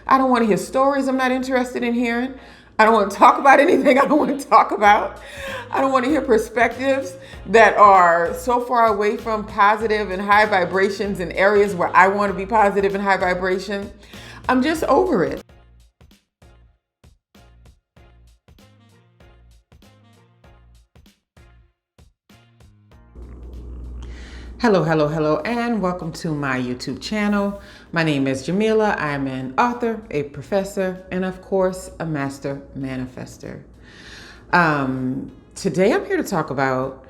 I don't want to hear stories I'm not interested in hearing. I don't want to talk about anything I don't want to talk about. I don't want to hear perspectives that are so far away from positive and high vibrations in areas where I want to be positive and high vibration. I'm just over it. Hello, hello, hello, and welcome to my YouTube channel. My name is Jameelah. I am an author, a professor, and of course, a master manifester. Today I'm here to talk about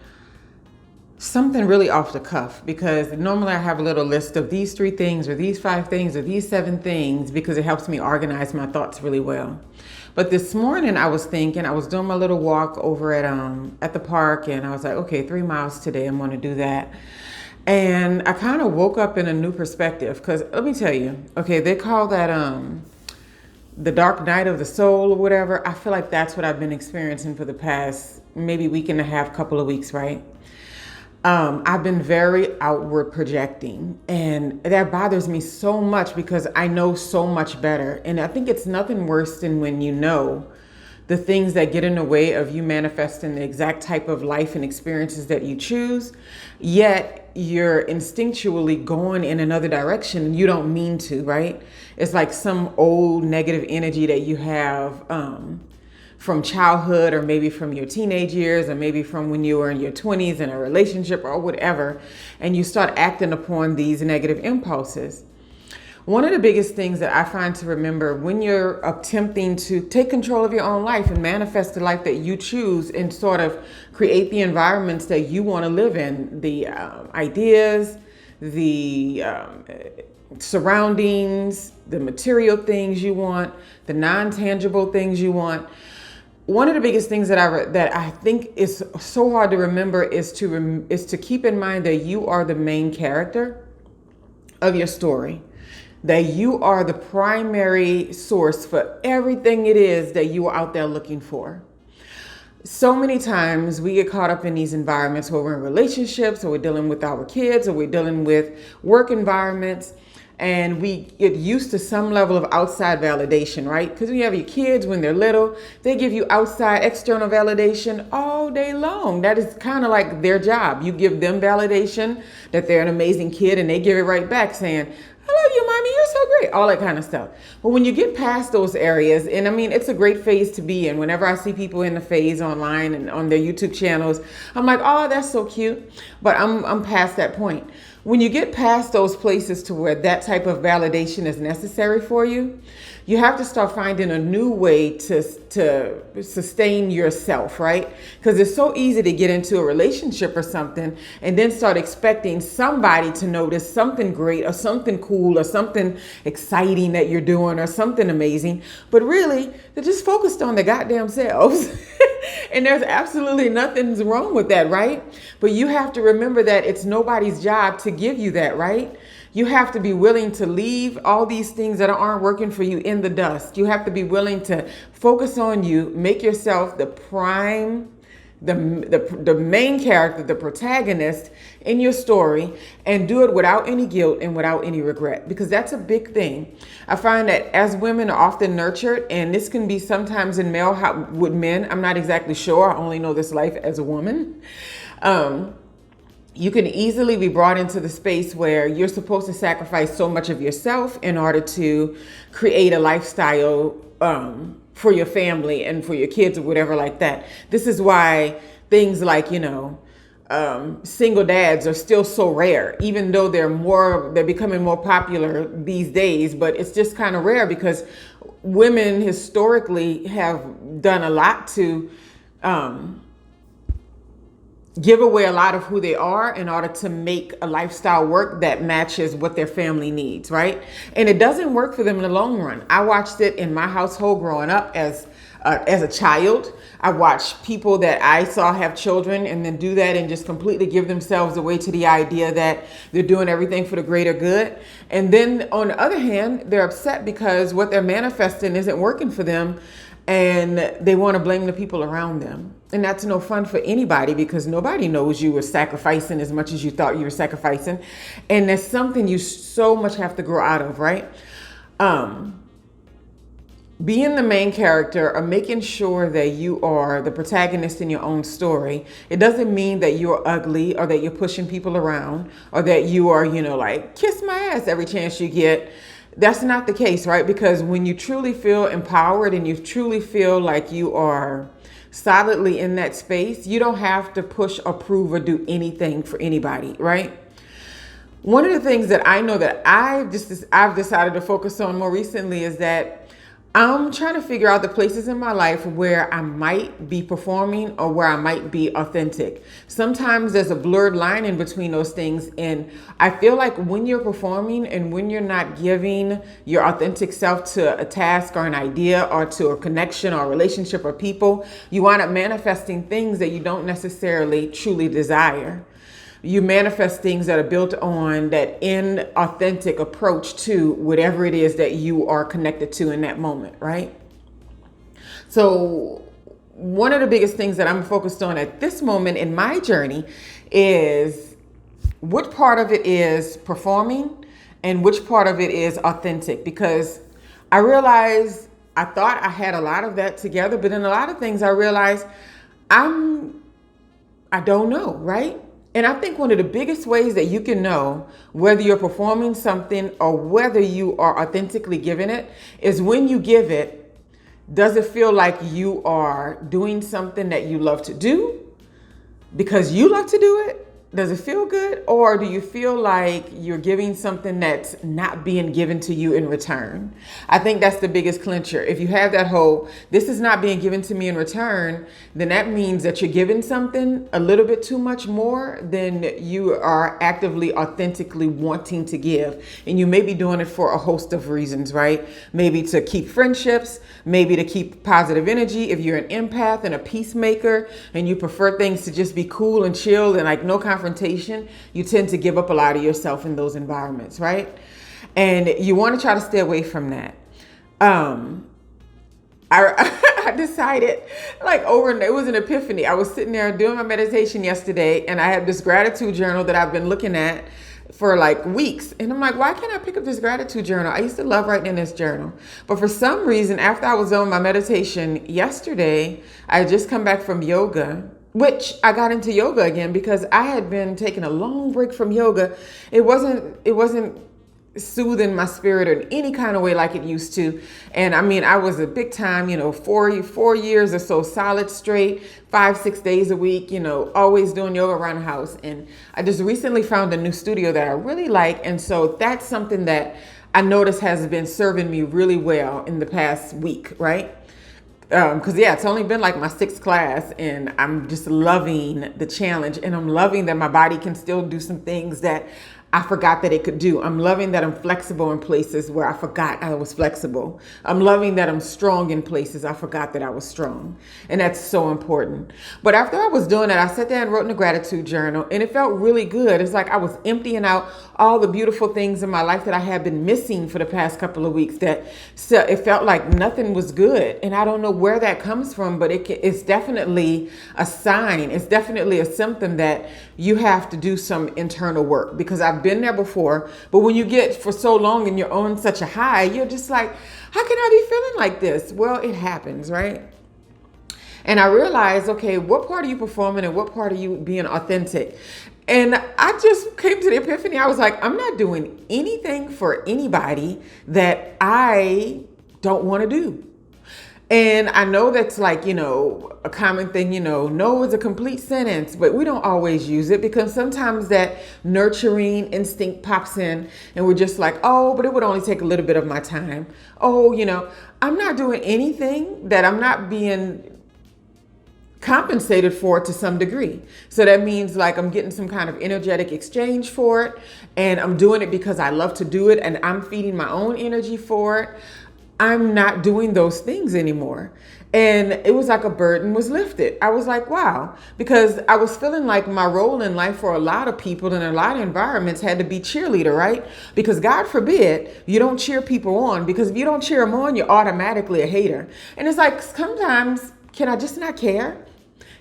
something really off the cuff, because normally I have a little list of these 3 things or these 5 things or these 7 things because it helps me organize my thoughts really well. But this morning I was thinking, I was doing my little walk over at the park, and I was like, okay, 3 miles today, I'm going to do that. And I kind of woke up in a new perspective, because let me tell you, okay, they call that the dark night of the soul or whatever. I feel like that's what I've been experiencing for the past maybe week and a half, couple of weeks, right? I've been very outward projecting, and that bothers me so much because I know so much better. And I think it's nothing worse than when you know the things that get in the way of you manifesting the exact type of life and experiences that you choose, yet you're instinctually going in another direction. You don't mean to, right? It's like some old negative energy that you have from childhood, or maybe from your teenage years, or maybe from when you were in your 20s in a relationship or whatever, and you start acting upon these negative impulses. One of the biggest things that I find to remember when you're attempting to take control of your own life and manifest the life that you choose and sort of create the environments that you want to live in, the ideas, the surroundings, the material things you want, the non-tangible things you want. One of the biggest things that I think is so hard to remember is to keep in mind that you are the main character of your story. That you are the primary source for everything it is that you are out there looking for. So many times we get caught up in these environments where we're in relationships, or we're dealing with our kids, or we're dealing with work environments, and we get used to some level of outside validation, right? Because when you have your kids, when they're little, they give you outside external validation all day long. That is kind of like their job. You give them validation that they're an amazing kid, and they give it right back saying, I love you, mommy, you're so great, all that kind of stuff. But when you get past those areas, and I mean, it's a great phase to be in. Whenever I see people in the phase online and on their YouTube channels, I'm like, oh, that's so cute. But I'm past that point. When you get past those places to where that type of validation is necessary for you, you have to start finding a new way to sustain yourself, right? Because it's so easy to get into a relationship or something and then start expecting somebody to notice something great or something cool or something exciting that you're doing or something amazing. But really, they're just focused on their goddamn selves. And there's absolutely nothing wrong with that, right? But you have to remember that it's nobody's job to give you that, right? You have to be willing to leave all these things that aren't working for you in the dust. You have to be willing to focus on you, make yourself the prime, the main character, the protagonist in your story, and do it without any guilt and without any regret, because that's a big thing. I find that as women are often nurtured, and this can be sometimes in with men, I'm not exactly sure. I only know this life as a woman. You can easily be brought into the space where you're supposed to sacrifice so much of yourself in order to create a lifestyle for your family and for your kids or whatever like that. This is why things like, single dads are still so rare, even though they're becoming more popular these days. But it's just kind of rare because women historically have done a lot to give away a lot of who they are in order to make a lifestyle work that matches what their family needs, right? And it doesn't work for them in the long run. I watched it in my household growing up as a child. I watched people that I saw have children and then do that and just completely give themselves away to the idea that they're doing everything for the greater good. And then on the other hand, they're upset because what they're manifesting isn't working for them, and they want to blame the people around them. And that's no fun for anybody, because nobody knows you were sacrificing as much as you thought you were sacrificing. And that's something you so much have to grow out of, right? being the main character or making sure that you are the protagonist in your own story, it doesn't mean that you're ugly or that you're pushing people around or that you are, like kiss my ass every chance you get. That's not the case, right? Because when you truly feel empowered and you truly feel like you are solidly in that space, you don't have to push or prove or do anything for anybody, right? One of the things that I know that I've decided to focus on more recently is that I'm trying to figure out the places in my life where I might be performing or where I might be authentic. Sometimes there's a blurred line in between those things. And I feel like when you're performing and when you're not giving your authentic self to a task or an idea or to a connection or a relationship or people, you wind up manifesting things that you don't necessarily truly desire. You manifest things that are built on that inauthentic approach to whatever it is that you are connected to in that moment, right? So one of the biggest things that I'm focused on at this moment in my journey is what part of it is performing and which part of it is authentic. Because I realized I thought I had a lot of that together, but in a lot of things I realized I don't know, right? And I think one of the biggest ways that you can know whether you're performing something or whether you are authentically giving it is when you give it, does it feel like you are doing something that you love to do because you love to do it? Does it feel good? Or do you feel like you're giving something that's not being given to you in return? I think that's the biggest clincher. If you have that whole, this is not being given to me in return, then that means that you're giving something a little bit too much more than you are actively, authentically wanting to give. And you may be doing it for a host of reasons, right? Maybe to keep friendships, maybe to keep positive energy. If you're an empath and a peacemaker and you prefer things to just be cool and chill and like no confrontation, you tend to give up a lot of yourself in those environments, right? And you want to try to stay away from that. I decided it was an epiphany. I was sitting there doing my meditation yesterday and I had this gratitude journal that I've been looking at for like weeks. And I'm like, why can't I pick up this gratitude journal? I used to love writing in this journal. But for some reason, after I was done my meditation yesterday, I had just come back from yoga, which I got into yoga again because I had been taking a long break from yoga. It wasn't soothing my spirit in any kind of way like it used to. And I mean, I was a big time, 4 years or so solid straight, 5-6 days a week, always doing yoga around the house. And I just recently found a new studio that I really like. And so that's something that I noticed has been serving me really well in the past week, right? Because it's only been like my 6th class and I'm just loving the challenge and I'm loving that my body can still do some things that I forgot that it could do. I'm loving that I'm flexible in places where I forgot I was flexible. I'm loving that I'm strong in places I forgot that I was strong. And that's so important. But after I was doing that, I sat there and wrote in a gratitude journal and it felt really good. It's like I was emptying out all the beautiful things in my life that I had been missing for the past couple of weeks, that it felt like nothing was good. And I don't know where that comes from, but it's definitely a sign. It's definitely a symptom that you have to do some internal work, because I've been there before. But when you get for so long and you're on such a high, you're just like, how can I be feeling like this? Well, it happens, right? And I realized, okay, what part are you performing and what part are you being authentic? And I just came to the epiphany. I was like, I'm not doing anything for anybody that I don't want to do. And I know that's like, a common thing, no is a complete sentence, but we don't always use it because sometimes that nurturing instinct pops in and we're just like, oh, but it would only take a little bit of my time. Oh, I'm not doing anything that I'm not being compensated for to some degree. So that means like I'm getting some kind of energetic exchange for it and I'm doing it because I love to do it and I'm feeding my own energy for it. I'm not doing those things anymore. And it was like a burden was lifted. I was like, wow, because I was feeling like my role in life for a lot of people in a lot of environments had to be cheerleader, right? Because God forbid you don't cheer people on, because if you don't cheer them on, you're automatically a hater. And it's like, sometimes, can I just not care?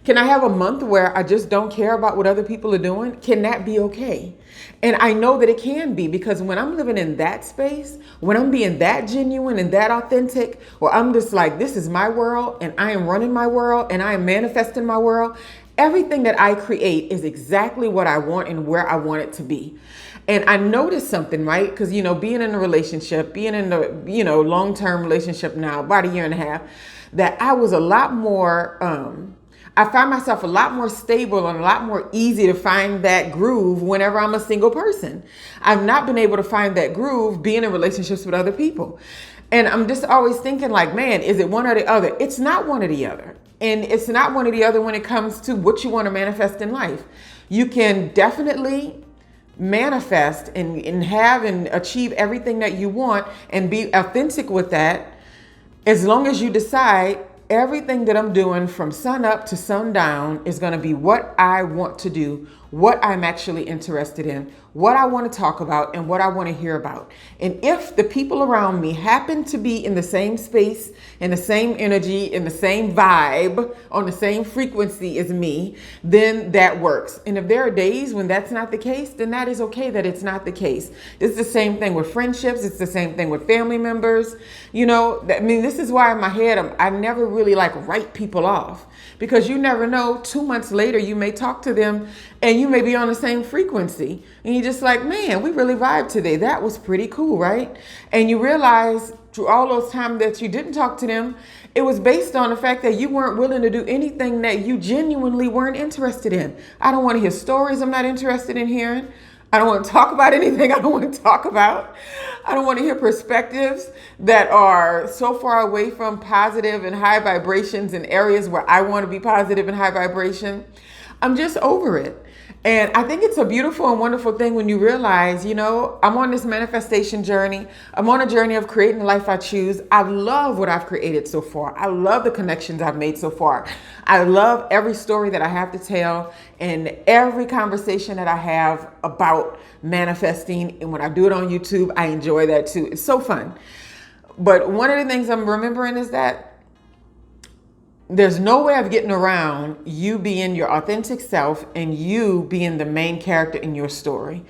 Can I have a month where I just don't care about what other people are doing? Can that be okay? And I know that it can be, because when I'm living in that space, when I'm being that genuine and that authentic, where I'm just like, this is my world and I am running my world and I am manifesting my world, everything that I create is exactly what I want and where I want it to be. And I noticed something, right? Because, being in a relationship, being in a, long-term relationship now, about a year and a half, that I was a lot more, I find myself a lot more stable and a lot more easy to find that groove whenever I'm a single person. I've not been able to find that groove being in relationships with other people. And I'm just always thinking like, man, is it one or the other? It's not one or the other. And it's not one or the other when it comes to what you want to manifest in life. You can definitely manifest and have and achieve everything that you want and be authentic with that, as long as you decide everything that I'm doing from sun up to sundown is going to be what I want to do, what I'm actually interested in, what I want to talk about, and what I want to hear about. And if the people around me happen to be in the same space, in the same energy, in the same vibe, on the same frequency as me, then that works. And if there are days when that's not the case, then that is okay that it's not the case. It's the same thing with friendships. It's the same thing with family members. This is why in my head, I never really write people off, because you never know, 2 months later, you may talk to them and you may be on the same frequency. And you're just like, man, we really vibed today. That was pretty cool, right? And you realize through all those times that you didn't talk to them, it was based on the fact that you weren't willing to do anything that you genuinely weren't interested in. I don't want to hear stories I'm not interested in hearing. I don't want to talk about anything I don't want to talk about. I don't want to hear perspectives that are so far away from positive and high vibrations in areas where I want to be positive and high vibration. I'm just over it. And I think it's a beautiful and wonderful thing when you realize, I'm on this manifestation journey. I'm on a journey of creating the life I choose. I love what I've created so far. I love the connections I've made so far. I love every story that I have to tell and every conversation that I have about manifesting. And when I do it on YouTube, I enjoy that too. It's so fun. But one of the things I'm remembering is that there's no way of getting around you being your authentic self and you being the main character in your story.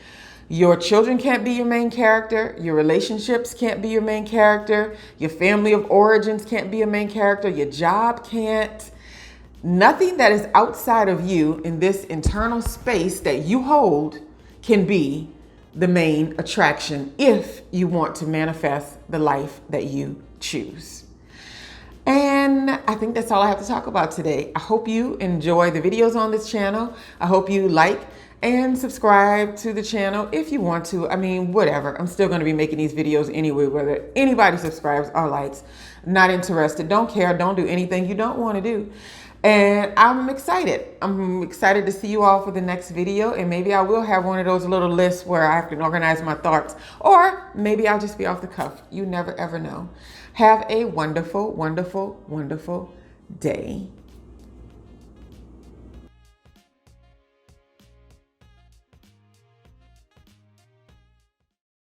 Your children can't be your main character. Your relationships can't be your main character. Your family of origins can't be your main character. Your job can't. Nothing that is outside of you in this internal space that you hold can be the main attraction if you want to manifest the life that you choose. And I think that's all I have to talk about today. I hope you enjoy the videos on this channel. I hope you like and subscribe to the channel if you want to. Whatever. I'm still going to be making these videos anyway, whether anybody subscribes or likes. Not interested. Don't care. Don't do anything you don't want to do. And I'm excited. I'm excited to see you all for the next video. And maybe I will have one of those little lists where I can organize my thoughts. Or maybe I'll just be off the cuff. You never, ever know. Have a wonderful, wonderful, wonderful day.